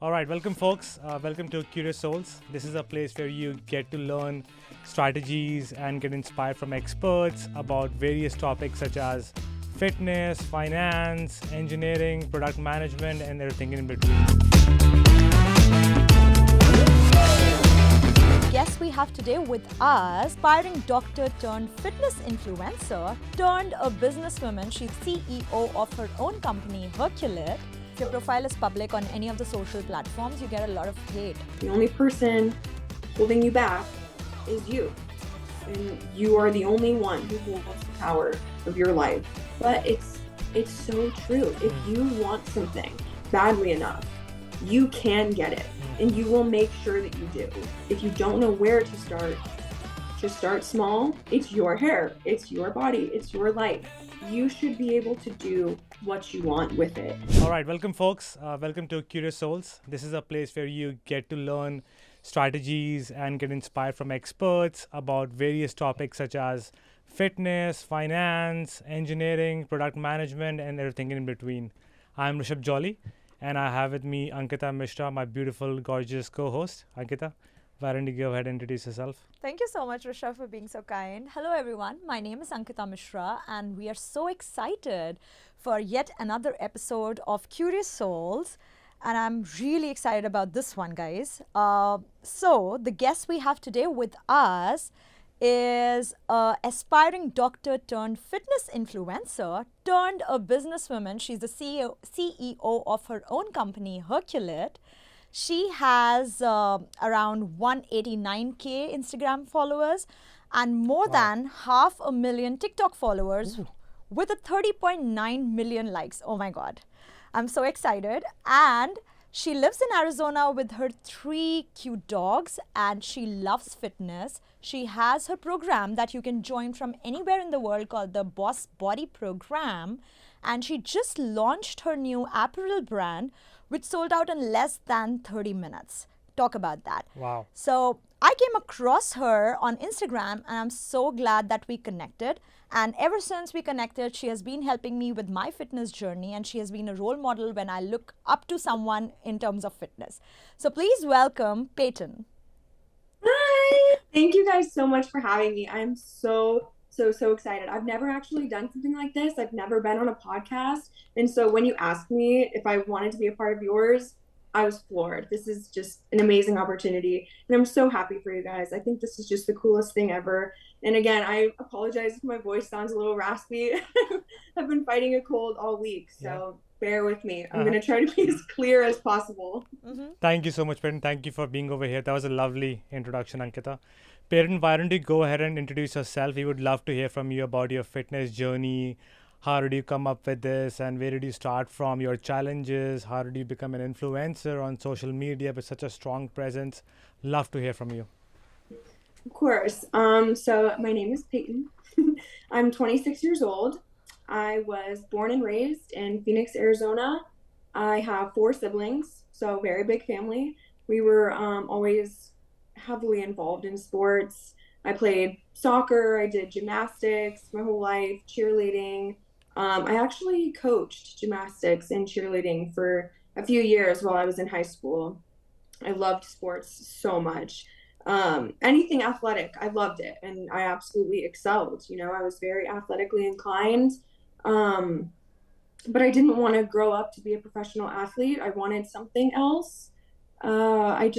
All right, welcome, folks. Welcome to Curious Souls. This is a place where you get to learn strategies and get inspired from experts about various topics such as fitness, finance, engineering, product management, and everything in between. Guest we have today with us, aspiring doctor turned fitness influencer turned a businesswoman. She's CEO of her own company, Herculette. If your profile is public on any of the social platforms, you get a lot of hate. The only person holding you back is you. And you are the only one who holds the power of your life. But it's so true. If you want something badly enough, you can get it. And you will make sure that you do. If you don't know where to start, just start small. It's your hair, it's your body, it's your life. You should be able to do what you want with it. All right, welcome, folks. Welcome to Curious Souls. This is a place where you get to learn strategies and get inspired from experts about various topics such as fitness, finance, engineering, product management, and everything in between. I'm Rishabh Jolly, and I have with me Ankita Mishra, my beautiful, gorgeous co-host. Ankita, why don't you go ahead and introduce yourself? Thank you so much, Rishabh, for being so kind. Hello, everyone. My name is Ankita Mishra, and we are so excited for yet another episode of Curious Souls. And I'm really excited about this one, guys. So the guest we have today with us is a aspiring doctor turned fitness influencer turned a businesswoman. She's the CEO of her own company, Herculette. She has around 189K Instagram followers and more than 500,000 TikTok followers with a 30.9 million likes. Oh my God. I'm so excited. And she lives in Arizona with her 3 cute dogs and she loves fitness. She has her program that you can join from anywhere in the world called the Boss Body Program. And she just launched her new apparel brand, which sold out in less than 30 minutes. Talk about that. Wow. So I came across her on Instagram and I'm so glad that we connected. And ever since we connected, she has been helping me with my fitness journey and she has been a role model when I look up to someone in terms of fitness. So please welcome Peyton. Hi! Thank you guys so much for having me. I'm so excited. I've never actually done something like this. I've never been on a podcast. And so when you asked me if I wanted to be a part of yours, I was floored. This is just an amazing opportunity. And I'm so happy for you guys. I think this is just the coolest thing ever. And again, I apologize if my voice sounds a little raspy. I've been fighting a cold all week, so bear with me. I'm going to try to be as clear as possible. Thank you so much, Peyton. Thank you for being over here. That was a lovely introduction, Ankita. Peyton, why don't you go ahead and introduce yourself? We would love to hear from you about your fitness journey. How did you come up with this and where did you start from? Your challenges? How did you become an influencer on social media with such a strong presence? Love to hear from you. Of course. So my name is Peyton. I'm 26 years old. I was born and raised in Phoenix, Arizona. I have 4 siblings, so very big family. We were always heavily involved in sports. I played soccer, I did gymnastics my whole life, cheerleading. I actually coached gymnastics and cheerleading for a few years while I was in high school. I loved sports so much. Anything athletic, I loved it, and I absolutely excelled. You know, I was very athletically inclined, but I didn't want to grow up to be a professional athlete. I wanted something else. I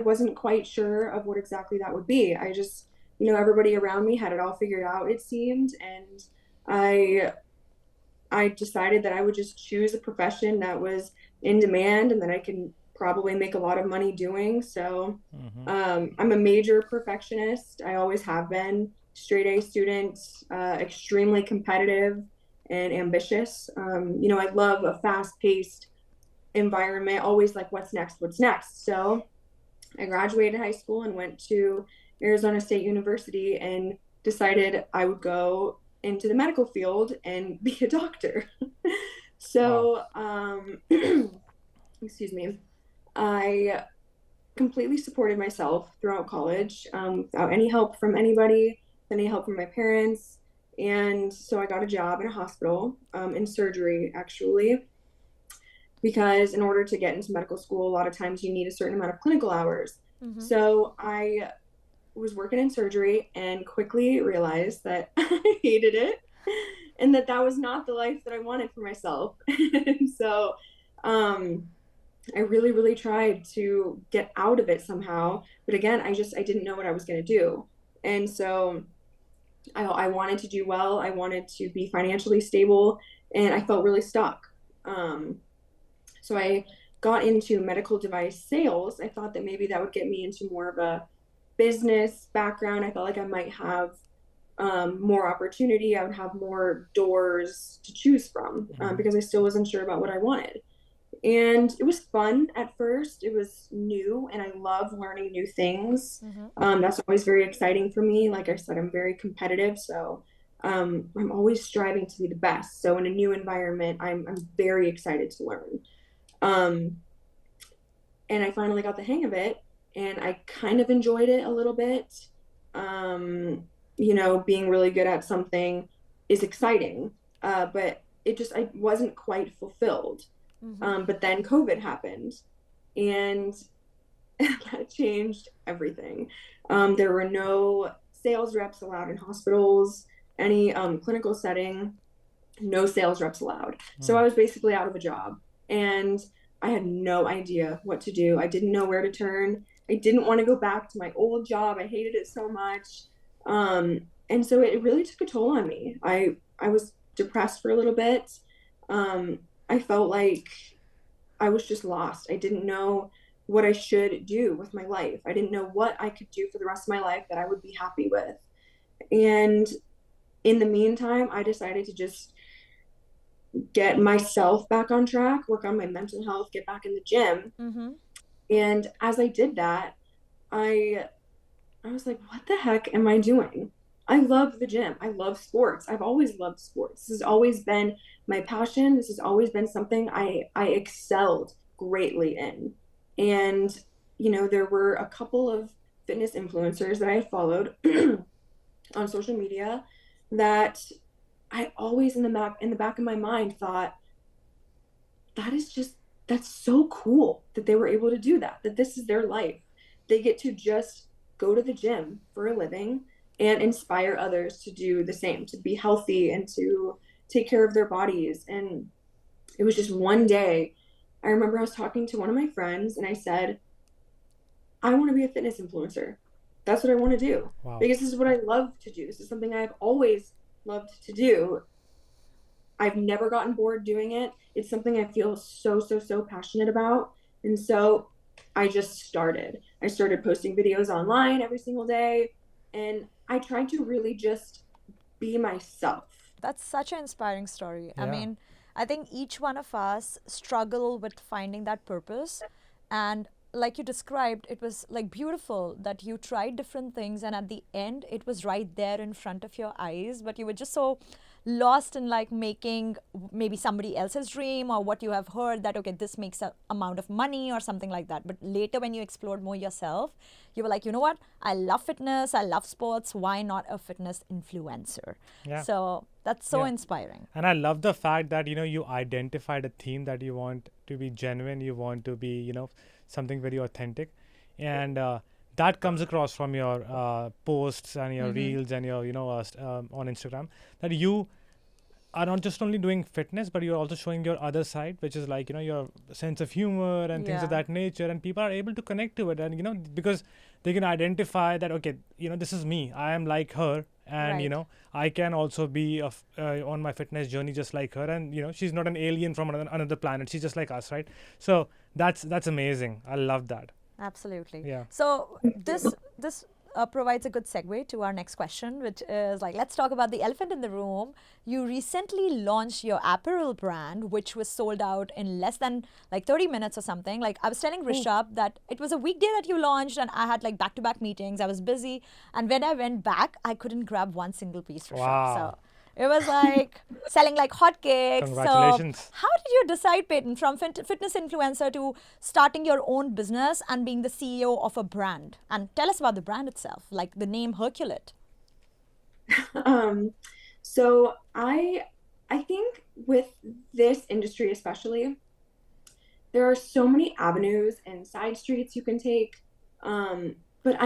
wasn't quite sure of what exactly that would be. Everybody around me had it all figured out, it seemed, and I decided that I would just choose a profession that was in demand and that I can probably make a lot of money doing. So I'm a major perfectionist. I always have been. Straight A student, extremely competitive and ambitious. I love a fast-paced environment, always like what's next. So I graduated high school and went to Arizona State University and decided I would go into the medical field and be a doctor. So, excuse me, I completely supported myself throughout college, without any help from anybody, any help from my parents. And so I got a job in a hospital, in surgery, actually. because in order to get into medical school, a lot of times you need a certain amount of clinical hours. Mm-hmm. So I was working in surgery and quickly realized that I hated it and that that was not the life that I wanted for myself. And so I really, really tried to get out of it somehow. But again, I didn't know what I was going to do. And so I wanted to do well. I wanted to be financially stable, and I felt really stuck. So I got into medical device sales. I thought that maybe that would get me into more of a business background. I felt like I might have more opportunity. I would have more doors to choose from because I still wasn't sure about what I wanted. And it was fun at first. It was new, and I love learning new things. That's always very exciting for me. Like I said, I'm very competitive, so I'm always striving to be the best. So in a new environment, I'm very excited to learn. And I finally got the hang of it, and I kind of enjoyed it a little bit. You know, being really good at something is exciting, but I wasn't quite fulfilled. But then COVID happened, and that changed everything. There were no sales reps allowed in hospitals, any clinical setting, no sales reps allowed. So I was basically out of a job, and I had no idea what to do. I didn't know where to turn. I didn't want to go back to my old job. I hated it so much. And so it really took a toll on me. I was depressed for a little bit. I felt like I was just lost. I didn't know what I should do with my life. I didn't know what I could do for the rest of my life that I would be happy with. And in the meantime, I decided to just get myself back on track, work on my mental health, get back in the gym. And as I did that, I was like, what the heck am I doing? I love the gym. I love sports. I've always loved sports. This has always been my passion. This has always been something I excelled greatly in. And, you know, there were a couple of fitness influencers that I followed on social media that I always in the back of my mind thought, that's so cool that they were able to do that this is their life. They get to just go to the gym for a living and inspire others to do the same, to be healthy and to take care of their bodies. And it was just one day, I remember I was talking to one of my friends and I said, I want to be a fitness influencer. That's what I want to do. Wow. Because this is what I love to do. This is something I've always loved to do. I've never gotten bored doing it. It's something I feel so passionate about. And so I just started. I started posting videos online every single day. And I tried to really just be myself. That's such an inspiring story. Yeah. I mean, I think each one of us struggle with finding that purpose. And like you described, it was like beautiful that you tried different things, and at the end it was right there in front of your eyes, but you were just so lost in like making maybe somebody else's dream or what you have heard that, okay, this makes a amount of money or something like that. But later when you explored more yourself, you were like, you know what, I love fitness, I love sports, why not a fitness influencer? Yeah. So that's so Yeah. inspiring. And I love the fact that, you know, you identified a theme that you want to be genuine, you want to be, you know, something very authentic. And that comes across from your posts and your reels and your, you know, on Instagram, that you are not just only doing fitness, but you're also showing your other side, which is like, you know, your sense of humor and things of Yeah. that nature. And people are able to connect to it. And, you know, because they can identify that, okay, you know, this is me. I am like her. And, you Right. know, I can also be on my fitness journey just like her. And, you know, she's not an alien from another planet. She's just like us, right? So that's amazing. I love that. Absolutely. Yeah. So this provides a good segue to our next question, which is like, let's talk about the elephant in the room. You recently launched your apparel brand, which was sold out in less than like 30 minutes or something. Like I was telling Rishabh that it was a weekday that you launched, and I had like back-to-back meetings. I was busy, and when I went back, I couldn't grab one single piece, Rishabh. Wow. So it was like selling like hotcakes. Congratulations. So how did you decide, Peyton, from fitness influencer to starting your own business and being the CEO of a brand? And tell us about the brand itself, like the name Herculette. So I think with this industry especially, there are so many avenues and side streets you can take. But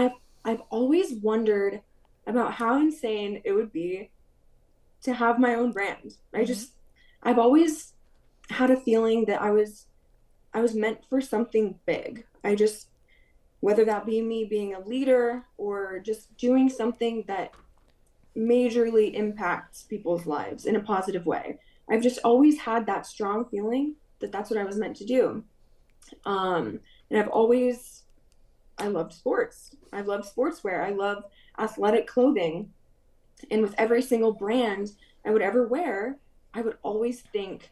I've always wondered about how insane it would be to have my own brand. I've always had a feeling that I was meant for something big. Whether that be me being a leader or just doing something that majorly impacts people's lives in a positive way. I've just always had that strong feeling that that's what I was meant to do. And I loved sports. I loved sportswear. I love athletic clothing. And with every single brand I would ever wear, I would always think,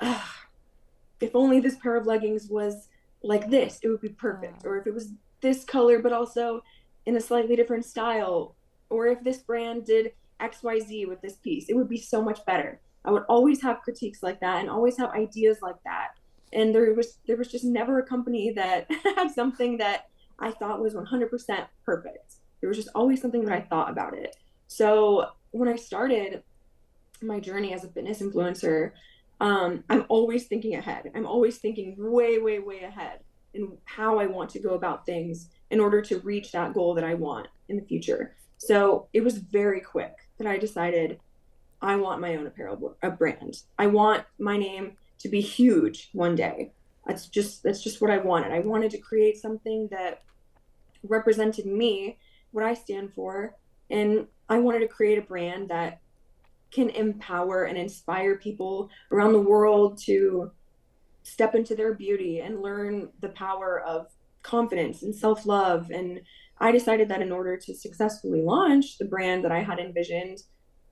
if only this pair of leggings was like this, it would be perfect. Or if it was this color, but also in a slightly different style. Or if this brand did XYZ with this piece, it would be so much better. I would always have critiques like that and always have ideas like that. And there was just never a company that had something that I thought was 100% perfect. There was just always something that I thought about it. So when I started my journey as a fitness influencer, I'm always thinking ahead. I'm always thinking way, way, way ahead in how I want to go about things in order to reach that goal that I want in the future. So it was very quick that I decided I want my own apparel brand. I want my name to be huge one day. That's just what I wanted. I wanted to create something that represented me, what I stand for, and I wanted to create a brand that can empower and inspire people around the world to step into their beauty and learn the power of confidence and self-love. And I decided that in order to successfully launch the brand that I had envisioned,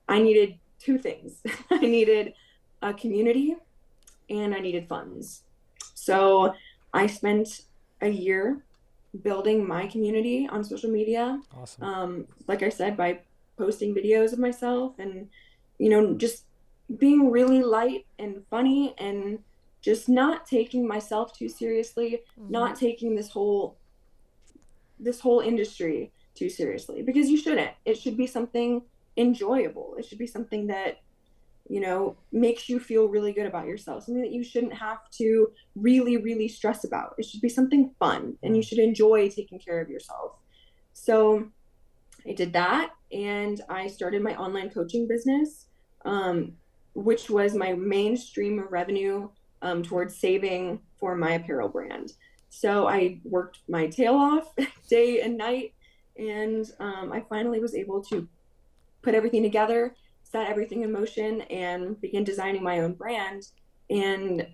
I needed two things. I needed a community and I needed funds. So I spent a year building my community on social media. Awesome. Like I said, by posting videos of myself and, just being really light and funny and just not taking myself too seriously, not taking this whole industry too seriously, because you shouldn't. It should be something enjoyable. It should be something that, makes you feel really good about yourself, something that you shouldn't have to really, really stress about. It should be something fun and you should enjoy taking care of yourself. So I did that and I started my online coaching business, which was my main stream of revenue towards saving for my apparel brand. So I worked my tail off day and night, and I finally was able to put everything together, set everything in motion, and begin designing my own brand. And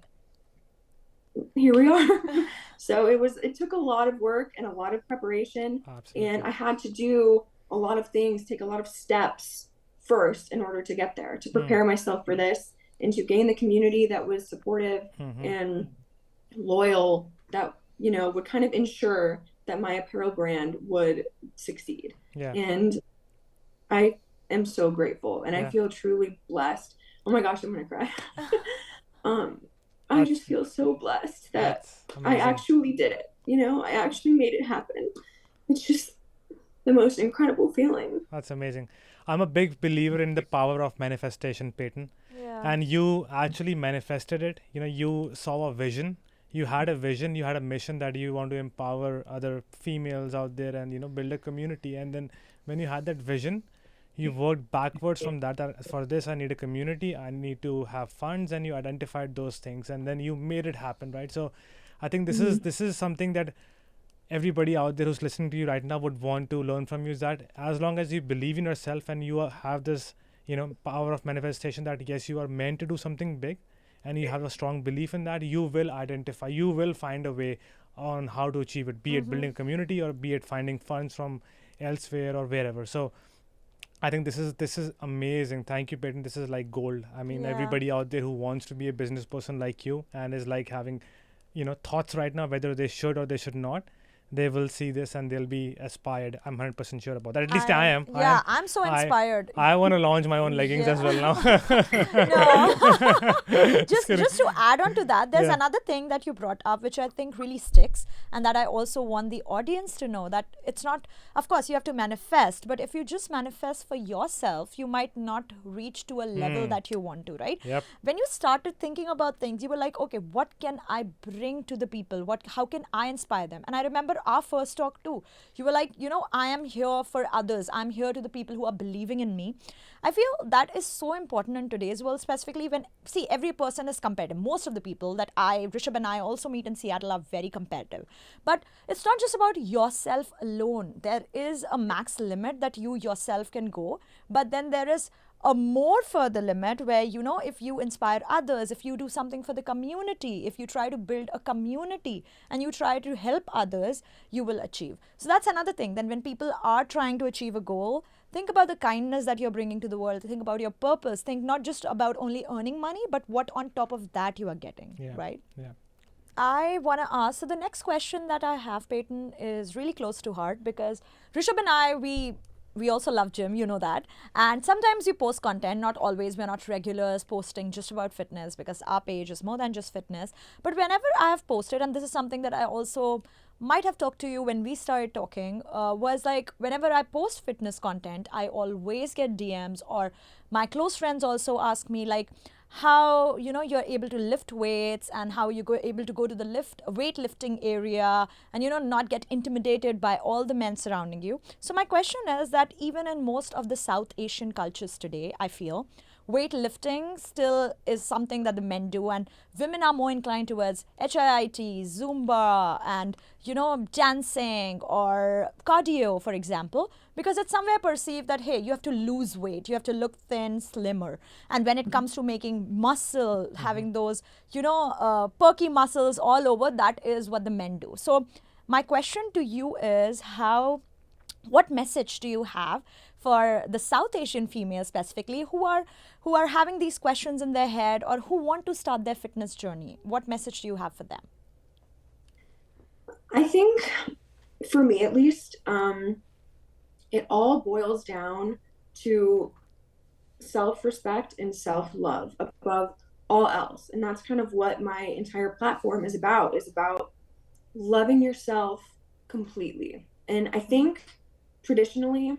here we are. So it took a lot of work and a lot of preparation. Absolutely. And I had to do a lot of things, take a lot of steps first in order to get there, to prepare myself for this and to gain the community that was supportive and loyal, that, would kind of ensure that my apparel brand would succeed. Yeah. And I am so grateful and I feel truly blessed. Oh my gosh, I'm gonna cry. I just feel so blessed that I actually did it. I actually made it happen. It's just the most incredible feeling. That's amazing. I'm a big believer in the power of manifestation, Peyton. Yeah. And you actually manifested it. You saw a vision. You had a vision. You had a mission that you want to empower other females out there and, build a community. And then when you had that vision, you worked backwards from that. For this, I need a community. I need to have funds. And you identified those things. And then you made it happen, right? So I think this is something that everybody out there who's listening to you right now would want to learn from you, is that as long as you believe in yourself and you have this, power of manifestation, that yes, you are meant to do something big and you have a strong belief in that, you will find a way on how to achieve it, be it building a community or be it finding funds from elsewhere or wherever. So I think this is amazing. Thank you, Peyton. This is like gold. I mean, everybody out there who wants to be a business person like you and is like having, thoughts right now, whether they should or they should not, they will see this and they'll be aspired. I'm 100% sure about that. At least I am. Yeah, I'm so inspired. I want to launch my own leggings as well now. No. just to add on to that, there's another thing that you brought up which I think really sticks, and that I also want the audience to know, that it's not, of course you have to manifest, but if you just manifest for yourself, you might not reach to a level that you want to, right? Yep. When you started thinking about things, you were like, okay, what can I bring to the people? How can I inspire them? And I remember our first talk too. You were like, I am here for others. I'm here to the people who are believing in me. I feel that is so important in today's world, specifically when, see, every person is competitive. Most of the people that Rishabh and I also meet in Seattle are very competitive. But it's not just about yourself alone. There is a max limit that you yourself can go. But then there is a more further limit where, if you inspire others, if you do something for the community, if you try to build a community and you try to help others, you will achieve. So that's another thing. Then when people are trying to achieve a goal, think about the kindness that you're bringing to the world. Think about your purpose. Think not just about only earning money, but what on top of that you are getting, right? Yeah. I want to ask, so the next question that I have, Peyton, is really close to heart, because Rishabh and I, we also love gym, you know that. And sometimes you post content, not always. We're not regulars posting just about fitness, because our page is more than just fitness. But whenever I have posted, and this is something that I also might have talked to you when we started talking, was like, whenever I post fitness content, I always get DMs, or my close friends also ask me like, how you're able to lift weights, and how you go able to go to the weightlifting area and not get intimidated by all the men surrounding you. So my question is that even in most of the South Asian cultures today, I feel weightlifting still is something that the men do, and women are more inclined towards HIIT, Zumba, and dancing or cardio, for example, because it's somewhere perceived that, hey, you have to lose weight, you have to look thin, slimmer. And when it comes to making muscle, having those perky muscles all over, that is what the men do. So my question to you is, what message do you have for the South Asian females specifically who are having these questions in their head, or who want to start their fitness journey? What message do you have for them? I think, for me at least, it all boils down to self-respect and self-love above all else. And that's kind of what my entire platform is about loving yourself completely. And I think traditionally,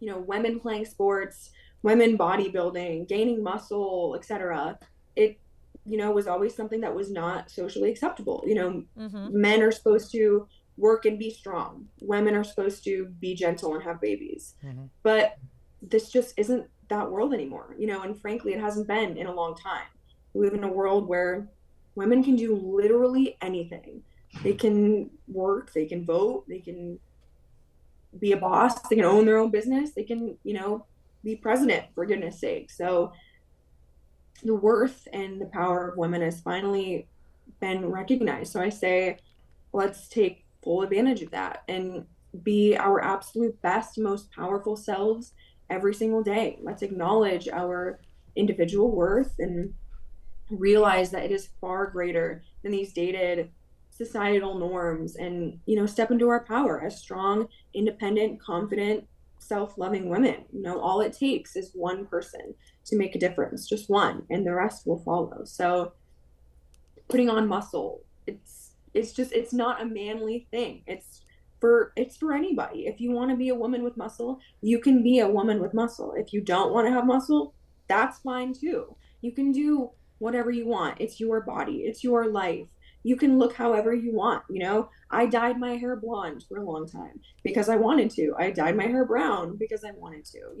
women playing sports, women bodybuilding, gaining muscle, etc., it was always something that was not socially acceptable. Men are supposed to work and be strong. Women are supposed to be gentle and have babies. But this just isn't that world anymore, and frankly, it hasn't been in a long time. We live in a world where women can do literally anything. They can work, they can vote, they can be a boss, they can own their own business, they can, be president, for goodness sake. So the worth and the power of women has finally been recognized. So I say, let's take full advantage of that and be our absolute best, most powerful selves every single day. Let's acknowledge our individual worth and realize that it is far greater than these dated societal norms, and step into our power as strong, independent, confident, self-loving women. All it takes is one person to make a difference, just one, and the rest will follow. So putting on muscle, it's not a manly thing. It's for anybody. If you want to be a woman with muscle, you can be a woman with muscle. If you don't want to have muscle, that's fine too. You can do whatever you want. It's your body, it's your life. You can look however you want. I dyed my hair blonde for a long time because I wanted to. I dyed my hair brown because I wanted to.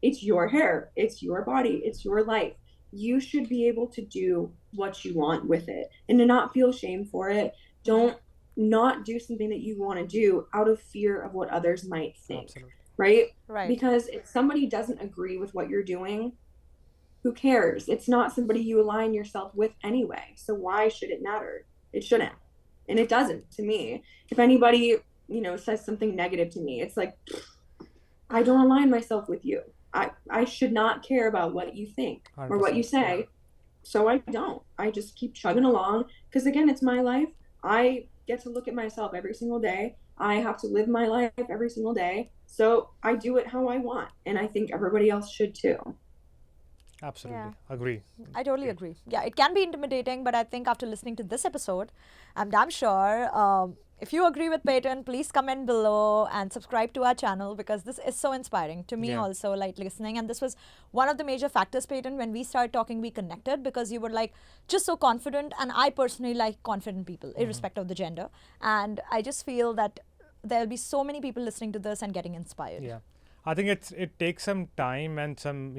It's your hair, it's your body, it's your life. You should be able to do what you want with it and to not feel shame for it. Don't not do something that you want to do out of fear of what others might think. Absolutely. Right? Because if somebody doesn't agree with what you're doing, who cares? It's not somebody you align yourself with anyway. So why should it matter? It shouldn't. And it doesn't to me. If anybody, says something negative to me, it's like, I don't align myself with you. I should not care about what you think or what you say. So I don't. I just keep chugging along because, again, it's my life. I get to look at myself every single day. I have to live my life every single day. So I do it how I want. And I think everybody else should too. Absolutely. Yeah. Agree. I totally agree. Yeah, it can be intimidating, but I think after listening to this episode, I'm damn sure if you agree with Peyton, please comment below and subscribe to our channel because this is so inspiring to me Yeah. also, like listening. And this was one of the major factors, Peyton, when we started talking, we connected because you were like just so confident. And I personally like confident people, irrespective of the gender. And I just feel that there'll be so many people listening to this and getting inspired. Yeah. I think it takes some time and some,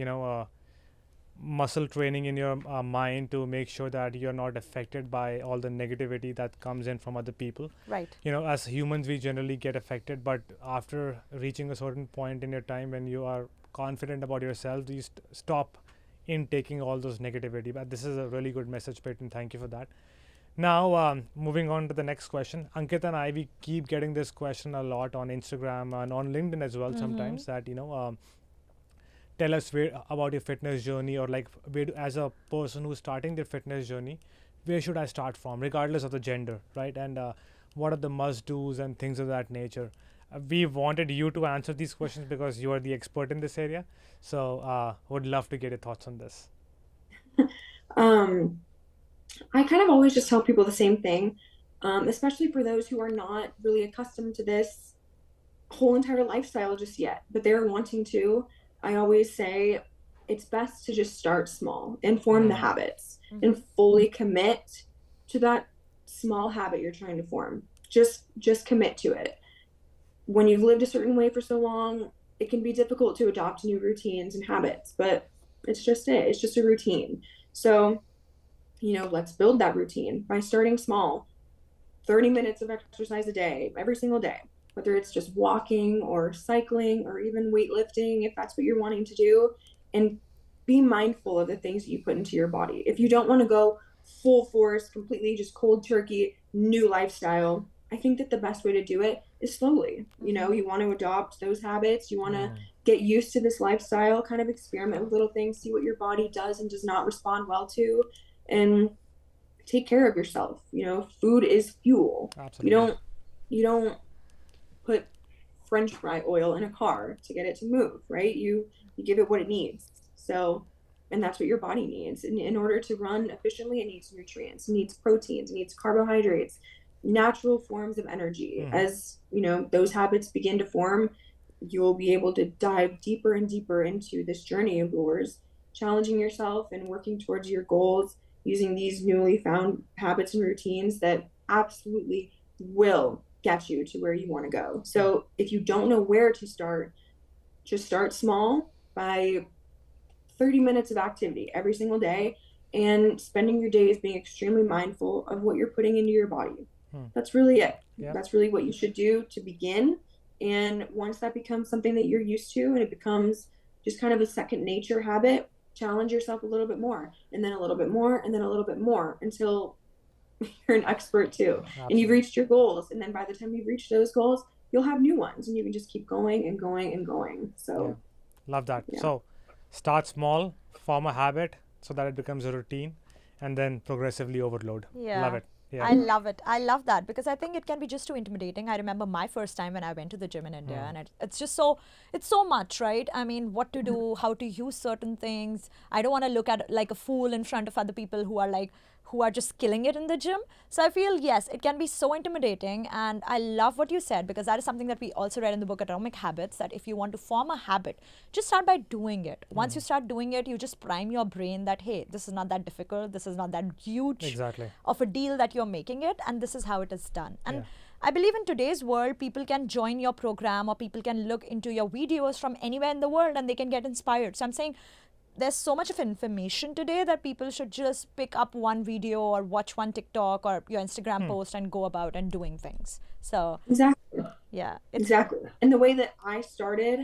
muscle training in your mind to make sure that you're not affected by all the negativity that comes in from other people. Right. As humans, we generally get affected, but after reaching a certain point in your time when you are confident about yourself, you stop intaking all those negativity. But this is a really good message, Peyton. Thank you for that. Now, moving on to the next question. Ankit and I, we keep getting this question a lot on Instagram and on LinkedIn as well sometimes that, tell us about your fitness journey, or like as a person who's starting their fitness journey, where should I start from, regardless of the gender, right? And what are the must-dos and things of that nature? We wanted you to answer these questions because you are the expert in this area. So would love to get your thoughts on this. I kind of always just tell people the same thing, especially for those who are not really accustomed to this whole entire lifestyle just yet, but they're wanting to. I always say it's best to just start small and form the habits and fully commit to that small habit you're trying to form. Just commit to it. When you've lived a certain way for so long, it can be difficult to adopt new routines and habits, but it's just a routine. So, let's build that routine by starting small. 30 minutes of exercise a day, every single day. Whether it's just walking or cycling or even weightlifting, if that's what you're wanting to do, and be mindful of the things that you put into your body. If you don't want to go full force, completely just cold turkey, new lifestyle, I think that the best way to do it is slowly. You want to adopt those habits. You want to get used to this lifestyle, kind of experiment with little things, see what your body does and does not respond well to, and take care of yourself. Food is fuel. Absolutely. You don't put French fry oil in a car to get it to move, right? You give it what it needs. So, and that's what your body needs. In order to run efficiently, it needs nutrients, it needs proteins, it needs carbohydrates, natural forms of energy. As those habits begin to form, you'll be able to dive deeper and deeper into this journey of yours, challenging yourself and working towards your goals using these newly found habits and routines that absolutely will get you to where you want to go. So if you don't know where to start, just start small by 30 minutes of activity every single day and spending your days being extremely mindful of what you're putting into your body. That's really it. Yeah. That's really what you should do to begin. And once that becomes something that you're used to and it becomes just kind of a second nature habit, challenge yourself a little bit more, and then a little bit more, and then a little bit more until you're an expert too. Absolutely. And you've reached your goals. And then by the time you've reached those goals, you'll have new ones and you can just keep going and going and going. So love that. So start small, form a habit so that it becomes a routine, and then progressively overload. Love it. Yeah. I love it. I love that because I think it can be just too intimidating. I remember my first time when I went to the gym in India, and it's just it's so much, right? I mean, what to do, how to use certain things. I don't want to look at like a fool in front of other people who are just killing it in the gym. So I feel, yes, it can be so intimidating. And I love what you said because that is something that we also read in the book Atomic Habits, that if you want to form a habit, just start by doing it. Once you start doing it, you just prime your brain that, hey, this is not that difficult. This is not that huge of a deal that you're making it. And this is how it is done. And I believe in today's world, people can join your program or people can look into your videos from anywhere in the world and they can get inspired. So I'm saying, there's so much of information today that people should just pick up one video or watch one TikTok or your Instagram post and go about and doing things. So exactly. Yeah. Exactly. And the way that I started,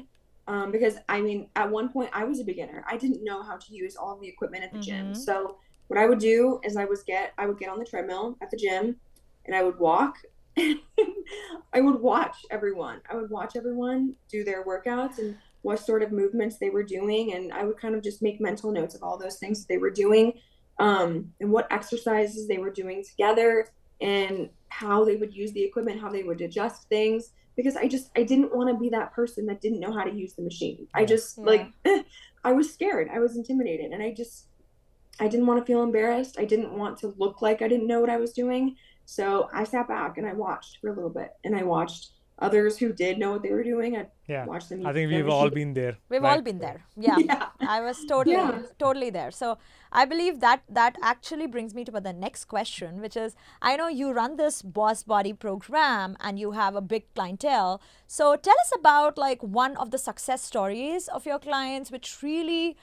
because I mean, at one point I was a beginner. I didn't know how to use all of the equipment at the gym. So what I would do is I would get on the treadmill at the gym and I would walk. I would watch everyone. Do their workouts and what sort of movements they were doing. And I would kind of just make mental notes of all those things that they were doing, and what exercises they were doing together. and how they would use the equipment, how they would adjust things, because I didn't want to be that person that didn't know how to use the machine. I just I was scared. I was intimidated, and I didn't want to feel embarrassed. I didn't want to look like I didn't know what I was doing. So I sat back and I watched for a little bit, and I watched others who did know what they were doing. I watched them. I think we've all been there. We've all been there. Yeah. I was totally there. So I believe that actually brings me to the next question, which is, I know you run this Boss Body program and you have a big clientele. So tell us about like one of the success stories of your clients, which really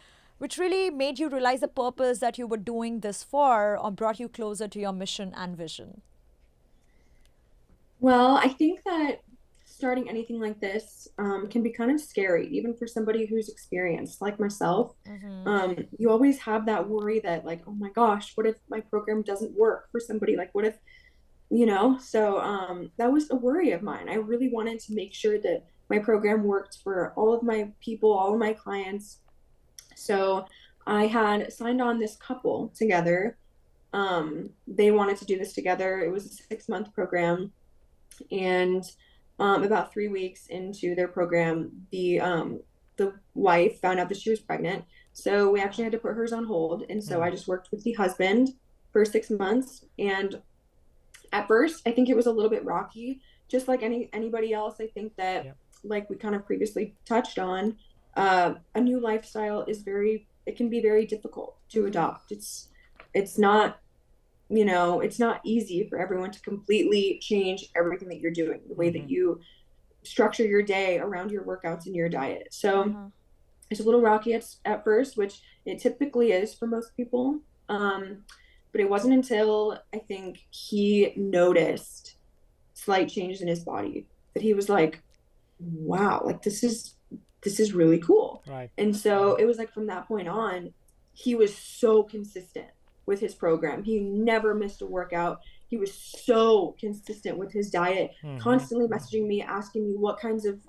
made you realize the purpose that you were doing this for, or brought you closer to your mission and vision. Well, I think that starting anything like this can be kind of scary, even for somebody who's experienced like myself. You always have that worry that like, oh my gosh, what if my program doesn't work for somebody? Like, what if, so that was a worry of mine. I really wanted to make sure that my program worked for all of my people, all of my clients. So I had signed on this couple together. They wanted to do this together. It was a 6-month program. And about 3 weeks into their program, the wife found out that she was pregnant. So we actually had to put hers on hold. And so I just worked with the husband for 6 months. And at first, I think it was a little bit rocky, just like anybody else. I think that, like we kind of previously touched on, a new lifestyle it can be very difficult to adopt. It's not, it's not easy for everyone to completely change everything that you're doing, the way that you structure your day around your workouts and your diet. So it's a little rocky at first, which it typically is for most people. But it wasn't until I think he noticed slight changes in his body that he was like, wow, like this is really cool. Right. And so it was like from that point on, he was so consistent with his program. He never missed a workout. He was so consistent with his diet, constantly messaging me, asking me what kinds of,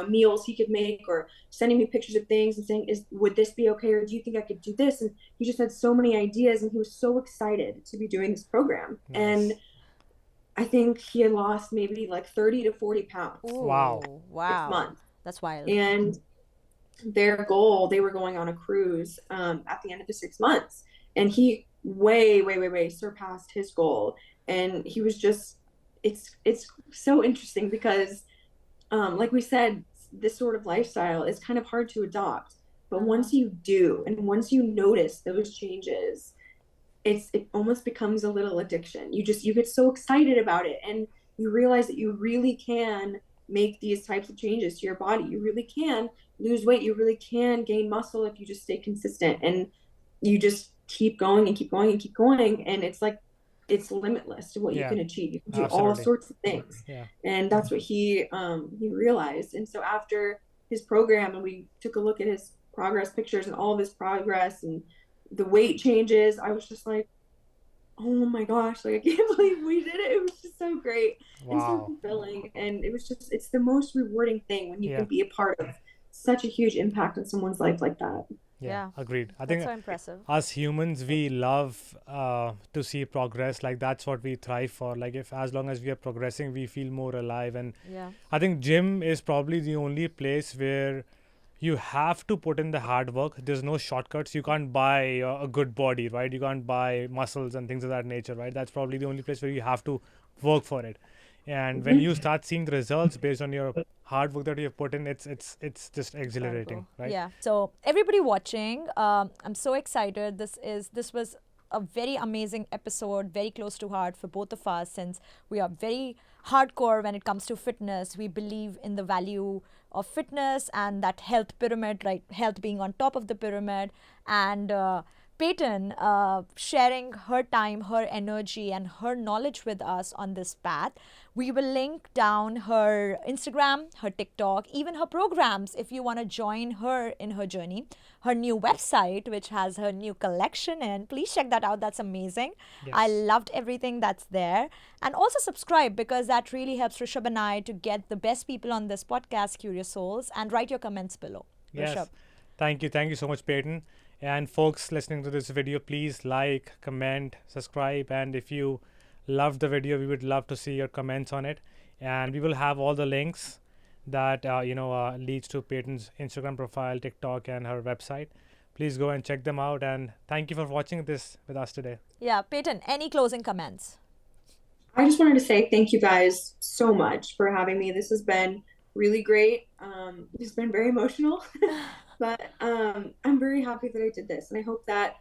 meals he could make, or sending me pictures of things and saying, would this be okay? Or do you think I could do this? And he just had so many ideas, and he was so excited to be doing this program. Nice. And I think he had lost maybe like 30 to 40 pounds. Ooh, wow. 6 months. That's wild. And their goal, they were going on a cruise at the end of the 6 months. And he way surpassed his goal. And he was just, it's so interesting because, like we said, this sort of lifestyle is kind of hard to adopt. But once you do, and once you notice those changes, it almost becomes a little addiction. You get so excited about it, and you realize that you really can make these types of changes to your body. You really can lose weight. You really can gain muscle if you just stay consistent, and you just keep going and keep going and keep going. And it's like, it's limitless to what you can achieve. You can do all sorts of things. And that's what he realized. And so after his program, and we took a look at his progress pictures and all of his progress and the weight changes, I was just like, oh my gosh, like I can't believe we did it. It was just so great and so fulfilling. And it was just, it's the most rewarding thing when you can be a part of such a huge impact on someone's life like that. Yeah, agreed. I think so impressive. Us humans, we love to see progress. Like that's what we thrive for. Like as long as we are progressing, we feel more alive. And I think gym is probably the only place where you have to put in the hard work. There's no shortcuts. You can't buy a good body, right? You can't buy muscles and things of that nature, right? That's probably the only place where you have to work for it. And when you start seeing the results based on your hard work that you have put in, it's just exhilarating, right? Yeah. So everybody watching, I'm so excited. This was a very amazing episode, very close to heart for both of us, since we are very hardcore when it comes to fitness. We believe in the value of fitness and that health pyramid, right? Health being on top of the pyramid. And Peyton sharing her time, her energy, and her knowledge with us on this path. We will link down her Instagram, her TikTok, even her programs if you want to join her in her journey. Her new website, which has her new collection in. Please check that out. That's amazing. Yes. I loved everything that's there. And also subscribe, because that really helps Rishabh and I to get the best people on this podcast, Curious Souls, and write your comments below. Yes. Rishabh. Thank you so much, Peyton. And folks listening to this video, please like, comment, subscribe, and if you loved the video. We would love to see your comments on it, and we will have all the links that leads to Peyton's Instagram profile, TikTok, and her website. Please go and check them out, and thank you for watching this with us today. Yeah, Peyton, any closing comments? I just wanted to say thank you guys so much for having me. This has been really great. It's been very emotional, but I'm very happy that I did this, and I hope that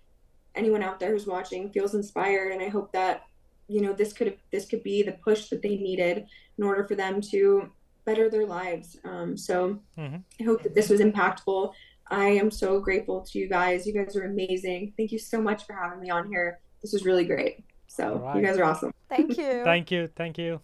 anyone out there who's watching feels inspired, and I hope that this could be the push that they needed in order for them to better their lives. I hope that this was impactful. I am so grateful to you guys. You guys are amazing. Thank you so much for having me on here. This was really great. So you guys are awesome. Thank you. Thank you.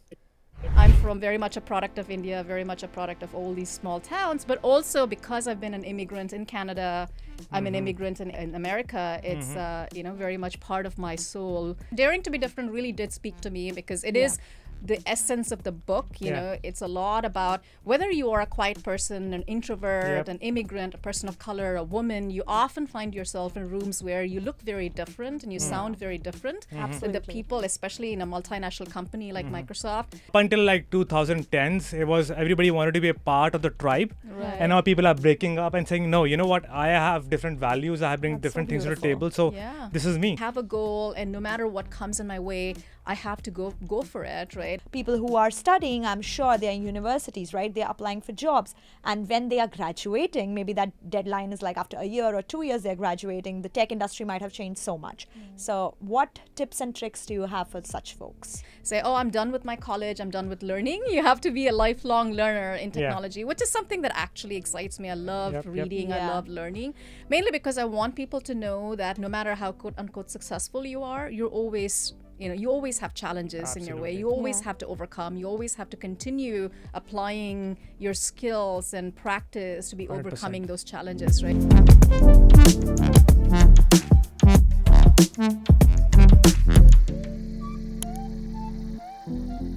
I'm from very much a product of India, very much a product of all these small towns, but also because I've been an immigrant in Canada, I'm an immigrant in America, it's very much part of my soul. Daring to be different really did speak to me because it is the essence of the book. You know, it's a lot about whether you are a quiet person, an introvert, an immigrant, a person of color, a woman, you often find yourself in rooms where you look very different and you sound very different. Absolutely. But the people, especially in a multinational company like Microsoft. Up until like 2010s, it was everybody wanted to be a part of the tribe. Right. And now people are breaking up and saying, no, you know what? I have different values. I bring different things to the table. So this is me. Have a goal, and no matter what comes in my way, I have to go for it, right? People who are studying, I'm sure they're in universities, right? They're applying for jobs. And when they are graduating, maybe that deadline is like after a year or 2 years they're graduating, the tech industry might have changed so much. So what tips and tricks do you have for such folks? Say, oh, I'm done with my college, I'm done with learning. You have to be a lifelong learner in technology, which is something that actually excites me. I love reading, I love learning. Mainly because I want people to know that no matter how quote unquote successful you are, you're always you always have challenges in your way. You always have to overcome. You always have to continue applying your skills and practice to be 100%. overcoming those challenges, right?